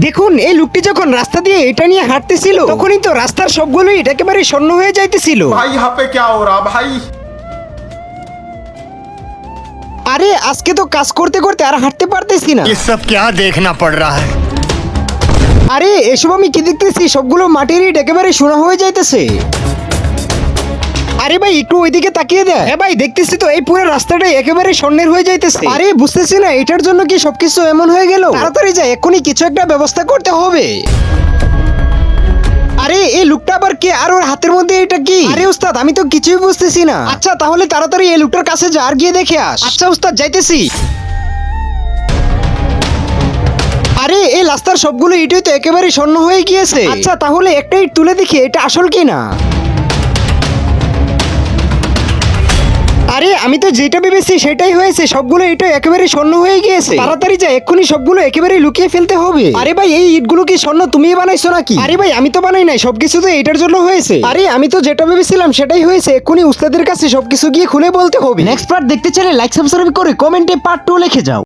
দেখুন এই লোকটি যখন রাস্তা দিয়ে এটা নিয়ে হাঁটতেছিল তখনই তো রাস্তার সবগুলো ইট একেবারে শূন্য হয়ে যাইতেছিল। भाई यहाँ पे क्या हो रहा भाई। আরে আজকে তো কাজ করতে করতে আর হাঁটতে পারতেছি না। ये सब क्या देखना पड़ रहा है। আরে এসব আমি কি দেখতেছি, সবগুলো মাটির ইট একেবারে শূন্য হয়ে যাইতেছে। আরে ভাই একটু ওইদিকে তাকিয়ে দেয়। হ্যাঁ ভাই দেখতেছি তো এই পুরো রাস্তাটাই একেবারে স্বর্ণের হয়ে যাইতেছে। আরে বুঝতেছি না এটার জন্য কি সবকিছু এমন হয়ে গেল। তাড়াতাড়ি যাই, এক্ষুনি কিছু একটা ব্যবস্থা করতে হবে। আরে এই লোকটা আবার কে, আর ওর হাতের মধ্যে এটা কি? আরে উস্তাদ আমি তো কিছুই বুঝতেছি না। আচ্ছা তাহলে তাড়াতাড়ি এই লোকটার কাছে যা আর গিয়ে দেখে আস। আচ্ছা উস্তাদ যাইতেছি। আরে এই রাস্তার সবগুলো ইটই তো একেবারে স্বর্ণ হয়ে গিয়েছে। আচ্ছা তাহলে একটা ইট তুলে দেখি এটা আসল কি না। আরে আমি তো যেটা ভেবেছি সেটাই হয়েছে, সবগুলো এটা একেবারে স্বর্ণ হয়ে গিয়েছে। তাড়াতাড়ি যা, এক্ষুনি সবগুলো একেবারে লুকিয়ে ফেলতে হবে। আরে ভাই এই ইটগুলো কি স্বর্ণ তুমিই বানাইছো নাকি? আরে ভাই আমি তো বানাই নাই, সবকিছু তো এটার জন্য হয়েছে। আরে আমি তো যেটা ভেবেছিলাম সেটাই হয়েছে, এক্ষুনি উস্তাদের কাছে সবকিছু গিয়ে খুলে বলতে হবে। নেক্সট পার্ট দেখতে চাইলে লাইক সাবস্ক্রাইব করে কমেন্টে পার্ট 2 লিখে যাও।